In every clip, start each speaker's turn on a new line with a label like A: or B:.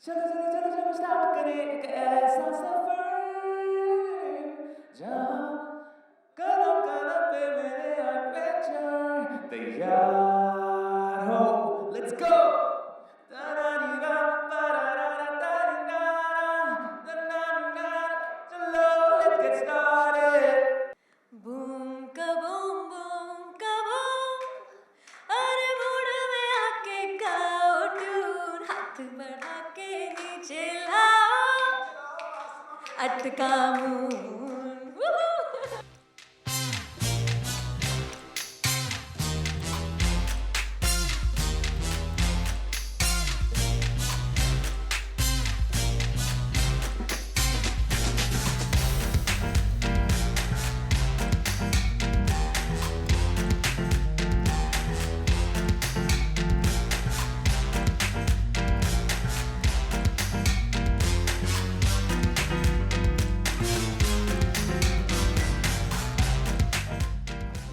A: चलो चलो चलो चलो स्टार्ट करें एक ऐसा सफर जहाँ कदम कदम पे मेरे एडवेंचर तैयार हो लेट्स गो चलो लेट्स गेट स्टार्टेड
B: बूम का बूम अरे मूड में आके गाओ ट्यून हाथ बढ़ा के नीचे लाओ अटका moon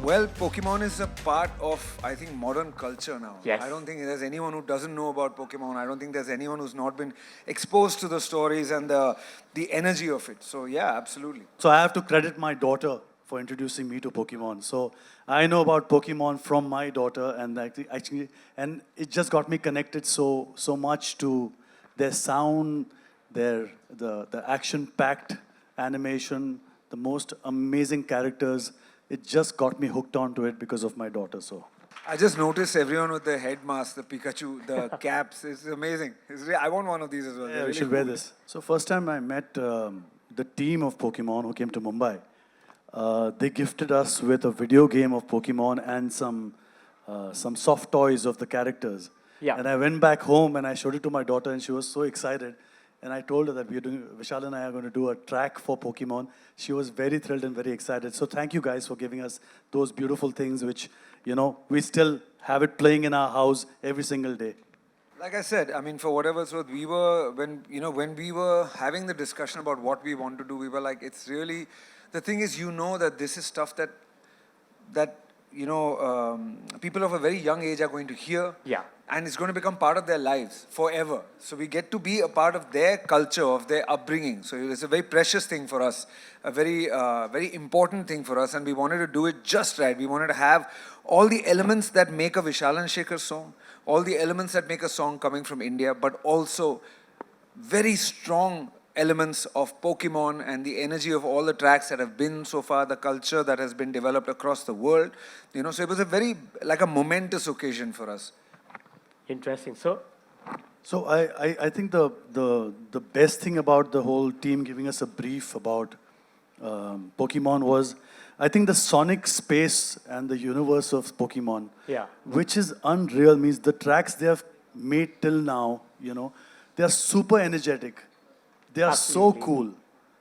C: Well, Pokemon is a part of, I think, modern culture now.
A: Yes.
C: I don't think there's anyone who doesn't know about Pokemon. I don't think there's anyone who's not been exposed to the stories and the energy of it. So, yeah, absolutely.
D: So I have to credit my daughter for introducing me to Pokemon. So I know about Pokemon from my daughter, and and it just got me connected so much to their sound, the action-packed animation, the most amazing characters. It just got me hooked onto it because of my daughter. So.
C: I just noticed everyone with the head mask, the Pikachu, the caps. It's amazing. I want one of these as well.
D: Yeah,
C: They're
D: we
C: really
D: should wear
C: cool.
D: this. So first time I met the team of Pokemon who came to Mumbai, they gifted us with a video game of Pokemon and some soft toys of the characters.
A: Yeah.
D: And I went back home and I showed it to my daughter, and she was so excited. And I told her that Vishal and I are going to do a track for Pokemon. She was very thrilled and very excited. So thank you guys for giving us those beautiful things, which, we still have it playing in our house every single day.
C: Like I said, I mean, for whatever it's worth, we were, when we were having the discussion about what we want to do, we were like, it's really, the thing is, that this is stuff that people of a very young age are going to hear.
A: Yeah.
C: And it's going to become part of their lives forever. So we get to be a part of their culture, of their upbringing. So it's a very precious thing for us, a very, very important thing for us. And we wanted to do it just right. We wanted to have all the elements that make a Vishal and Shekhar song, all the elements that make a song coming from India, but also very strong elements of Pokemon and the energy of all the tracks that have been so far, the culture that has been developed across the world. So it was a very, like a momentous occasion for us.
A: Interesting. So
D: I think the best thing about the whole team giving us a brief about Pokemon was, I think the sonic space and the universe of Pokemon,
A: Yeah.
D: which is unreal, means the tracks they have made till now, they are super energetic. They are
A: Absolutely.
D: so cool.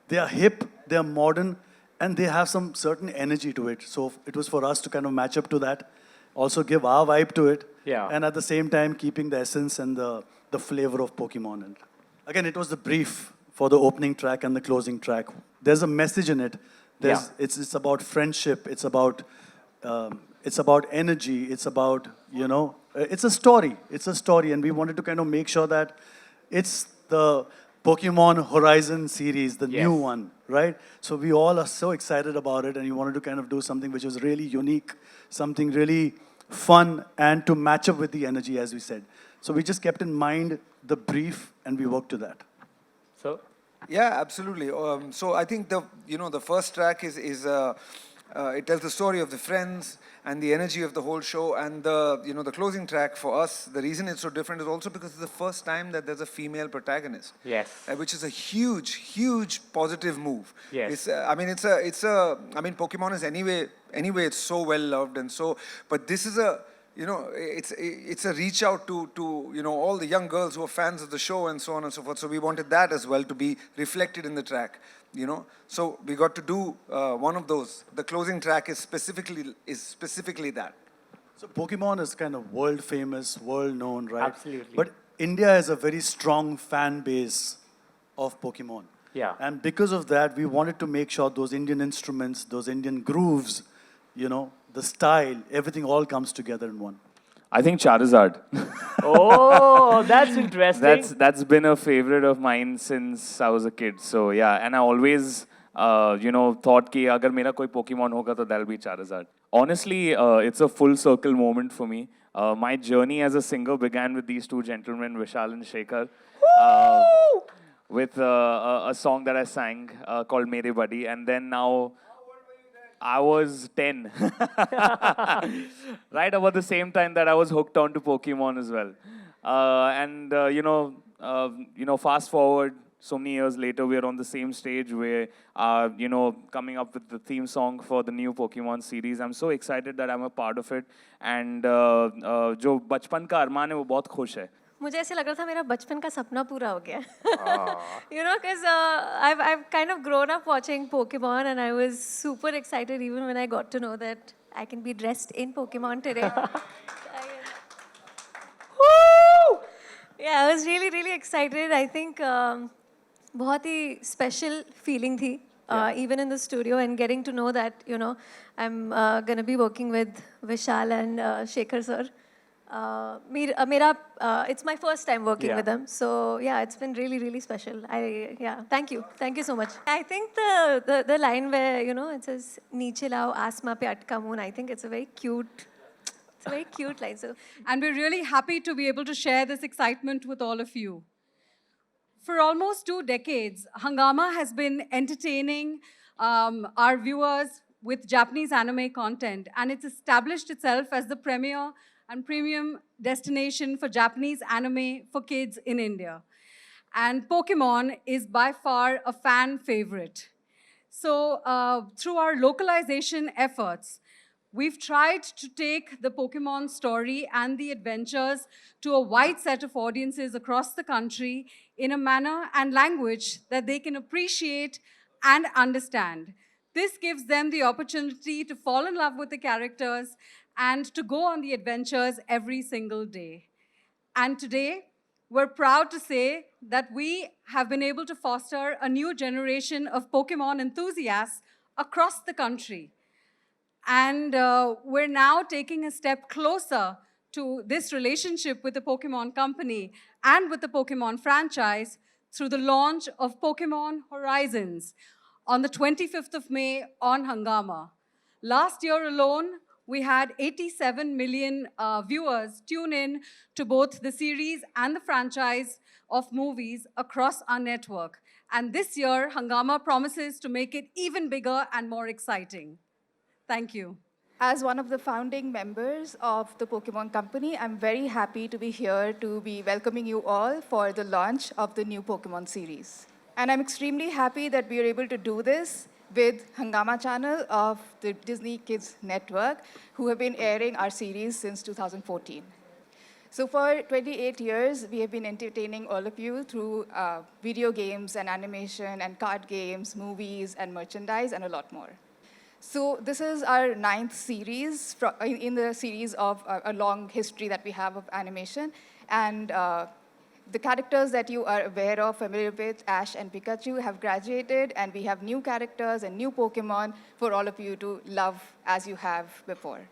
D: They are hip, they are modern, and they have some certain energy to it. So it was for us to kind of match up to that, also give our vibe to it,
A: Yeah.
D: and at the same time keeping the essence and the flavor of Pokemon. And again, it was the brief for the opening track and the closing track. There's a message in it. It's about friendship. It's about energy. It's about it's a story. It's a story, and we wanted to kind of make sure that it's the Pokemon Horizon series, the new
A: Yes.
D: one, right? So we all are so excited about it, and we wanted to kind of do something which was really unique, something really fun, and to match up with the energy, as we said. So we just kept in mind the brief, and we worked to that.
A: so
C: Yeah, absolutely. So I think the first track is it tells the story of the friends and the energy of the whole show, and the closing track for us. The reason it's so different is also because it's the first time that there's a female protagonist.
A: Yes.
C: Which is a huge positive move.
A: Yes.
C: I mean, Pokemon is anyway it's so well loved, and so, but this is it's a reach out to all the young girls who are fans of the show and so on and so forth. So we wanted that as well to be reflected in the track. So we got to do one of those. The closing track is specifically that.
D: So Pokemon is kind of world famous, world known, right?
A: Absolutely.
D: But India has a very strong fan base of Pokemon.
A: Yeah.
D: And because of that, we wanted to make sure those Indian instruments, those Indian grooves, the style, everything all comes together in one.
E: I think Charizard.
A: Oh, that's interesting.
E: That's been a favorite of mine since I was a kid. So yeah, and I always thought कि अगर मेरा कोई Pokemon होगा तो that'll be Charizard. Honestly, it's a full circle moment for me. My journey as a singer began with these two gentlemen, Vishal and Shekhar, with a song that I sang called Mere Buddy, and then now I was 10. Right about the same time that I was hooked on to Pokemon as well. Fast forward so many years later, we are on the same stage where, coming up with the theme song for the new Pokemon series. I'm so excited that I'm a part of it. And जो बचपन का अरमान है वो बहुत खुश है.
B: मुझे ऐसे लग रहा था मेरा बचपन का सपना पूरा हो गया. Because I've kind of grown up watching Pokemon, and I was super excited even when I got to know that I can be dressed in Pokemon today. Yeah, I was really, really excited. I think बहुत ही special feeling थी, even in the studio, and getting to know that, I'm going to be working with Vishal and Shekhar sir. It's my first time working with them. So yeah, it's been really, really special. Thank you. Thank you so much. I think the line where, it says, Niche lao asma pe atka moon, I think it's a very cute line. So,
F: And we're really happy to be able to share this excitement with all of you. For almost 2 decades, Hungama has been entertaining our viewers with Japanese anime content, and it's established itself as the premier and premium destination for Japanese anime for kids in India. And Pokemon is by far a fan favorite. So through our localization efforts, we've tried to take the Pokemon story and the adventures to a wide set of audiences across the country in a manner and language that they can appreciate and understand. This gives them the opportunity to fall in love with the characters and to go on the adventures every single day. And today, we're proud to say that we have been able to foster a new generation of Pokemon enthusiasts across the country. And we're now taking a step closer to this relationship with the Pokemon company and with the Pokemon franchise through the launch of Pokemon Horizons on the 25th of May on Hungama. Last year alone, we had 87 million viewers tune in to both the series and the franchise of movies across our network. And this year, Hungama promises to make it even bigger and more exciting. Thank you.
G: As one of the founding members of the Pokemon Company, I'm very happy to be here to be welcoming you all for the launch of the new Pokemon series. And I'm extremely happy that we are able to do this with Hungama channel of the Disney Kids Network, who have been airing our series since 2014. So for 28 years, we have been entertaining all of you through video games and animation and card games, movies and merchandise and a lot more. So this is our 9th series in the series of a long history that we have of animation. And the characters that you are aware of, familiar with, Ash and Pikachu, have graduated, and we have new characters and new Pokemon for all of you to love as you have before.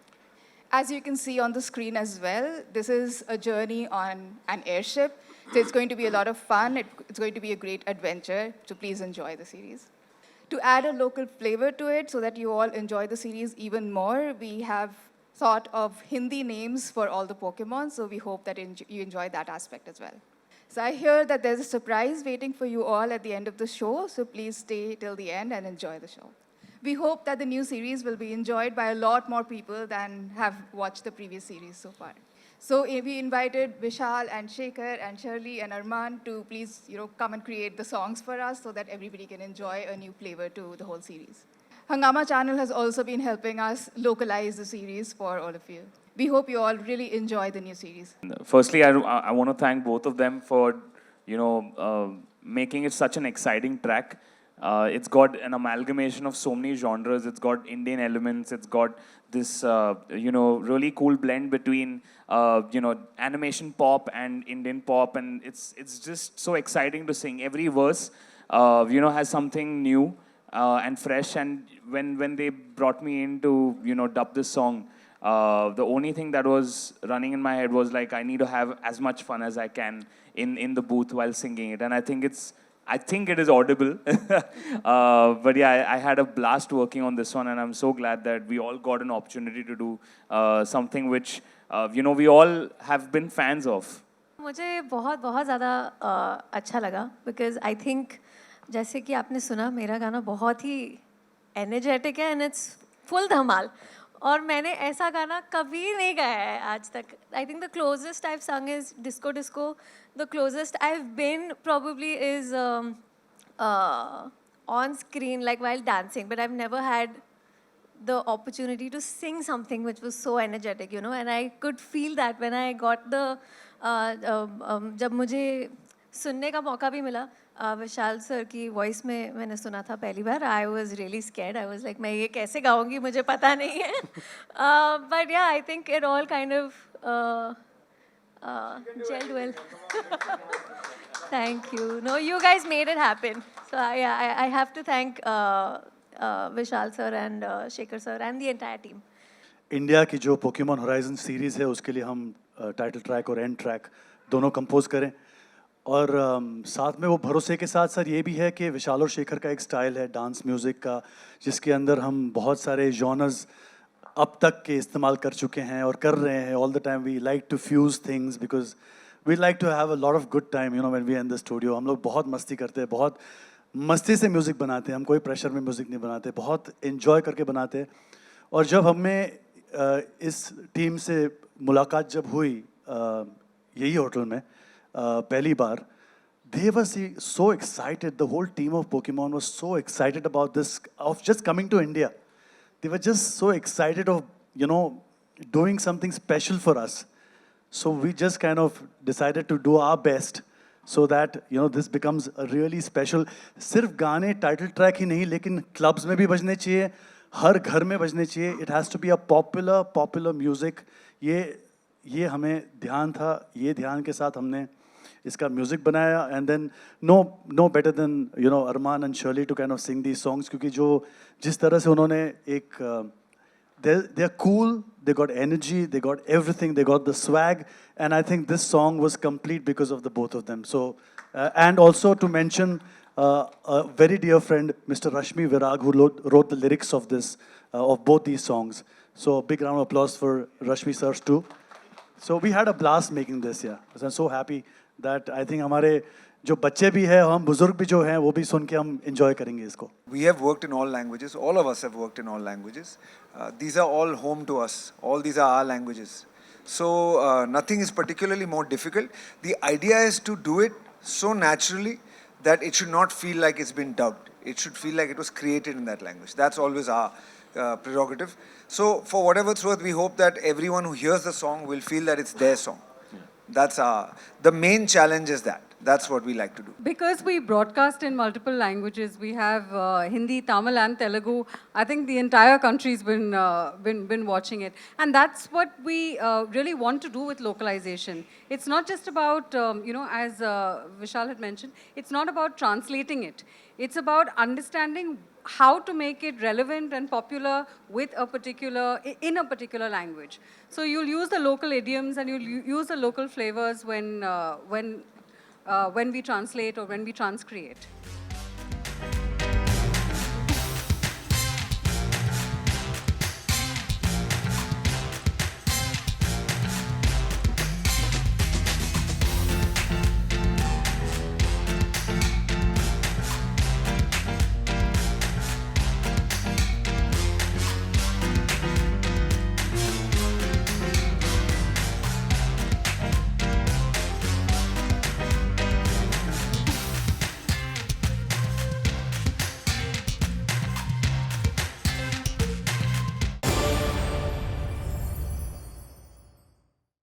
G: As you can see on the screen as well, this is a journey on an airship. So it's going to be a lot of fun. It's going to be a great adventure. So please enjoy the series. To add a local flavor to it so that you all enjoy the series even more, we have thought of Hindi names for all the Pokemon. So we hope that you enjoy that aspect as well. So I hear that there's a surprise waiting for you all at the end of the show, so please stay till the end and enjoy the show. We hope that the new series will be enjoyed by a lot more people than have watched the previous series so far. So we invited Vishal and Shekhar and Shirley and Arman to please come and create the songs for us so that everybody can enjoy a new flavor to the whole series. Hungama channel has also been helping us localize the series for all of you. We hope you all really enjoy the new series.
E: Firstly, I want to thank both of them for, making it such an exciting track. It's got an amalgamation of so many genres. It's got Indian elements. It's got this, really cool blend between, animation pop and Indian pop. And it's just so exciting to sing. Every verse, has something new and fresh. And when they brought me in to, dub this song, The only thing that was running in my head was like, I need to have as much fun as I can in the booth while singing it. And I think it is audible. But yeah, I had a blast working on this one, and I'm so glad that we all got an opportunity to do something which, we all have been fans of.
B: मुझे बहुत बहुत ज़्यादा अच्छा लगा because I think जैसे कि आपने सुना मेरा गाना बहुत ही एनर्जेटिक है एंड इट्स फुल धमाल और मैंने ऐसा गाना कभी नहीं गाया है आज तक I think the closest I have sung is disco disco the closest I have been probably is on screen like while dancing but I've never had the opportunity to sing something which was so energetic, you know, and I could feel that when I got the जब मुझे सुनने का मौका भी मिला विशाल sir की voice में मैंने सुना था पहली बार I was really scared I was like मैं ये कैसे गाऊंगी मुझे पता नहीं है बट या I think it all kind of gelled well. Thank you. No, you guys made it happen. So I have to thank Vishal sir and Shekhar sir and the entire team.
D: India की जो Pokemon horizon series है उसके लिए हम title track और and track दोनों compose करें और साथ में वो भरोसे के साथ सर ये भी है कि विशाल और शेखर का एक स्टाइल है डांस म्यूज़िक का जिसके अंदर हम बहुत सारे जॉनर्स अब तक के इस्तेमाल कर चुके हैं और कर रहे हैं all the time we like to fuse things because we like to have a lot of good time you know when we are in the studio हम लोग बहुत मस्ती करते हैं बहुत मस्ती से म्यूज़िक बनाते हैं हम कोई प्रेशर में म्यूज़िक नहीं बनाते बहुत इन्जॉय करके बनाते हैं और जब हमें इस टीम से मुलाकात जब हुई यही होटल में पहली बार they were so excited the whole team of Pokemon was so excited about this of just coming to India they were just so excited of you know doing something special for us so we just kind of decided to do our best so that you know this becomes a really special सिर्फ गाने title track ही नहीं लेकिन clubs में भी बजने चाहिए हर घर में बजने चाहिए it has to be a popular music ये हमें ध्यान था ये ध्यान के साथ हमने इसका म्यूज़िक बनाया and then no better than you know Armaan and Shirley to kind of sing these songs क्योंकि जो जिस तरह से उन्होंने एक they are cool they got energy they got everything they got the swag and I think this song was complete because of the both of them so and also to mention a very dear friend, Mr. Rashmi Virag, who wrote the lyrics of this, of both these songs. So big round of applause for Rashmi sirs too. So we had a blast making this, yeah. I'm so happy that I think हमारे जो बच्चे भी हैं, हम बुजुर्ग भी जो हैं, वो भी सुन के हम enjoy करेंगे इसको.
C: We have worked in all languages. All of us have worked in all languages. These are all home to us. All these are our languages. So nothing is particularly more difficult. The idea is to do it so naturally that it should not feel like it's been dubbed. It should feel like it was created in that language. That's always our prerogative. So for whatever it's worth, we hope that everyone who hears the song will feel that it's their song. That's the main challenge is that. That's what we like to do.
F: Because we broadcast in multiple languages, we have Hindi, Tamil, and Telugu. I think the entire country's been watching it, and that's what we really want to do with localization. It's not just about as Vishal had mentioned, it's not about translating it. It's about understanding how to make it relevant and popular with in a particular language. So you'll use the local idioms and you'll use the local flavors when we translate or when we transcreate.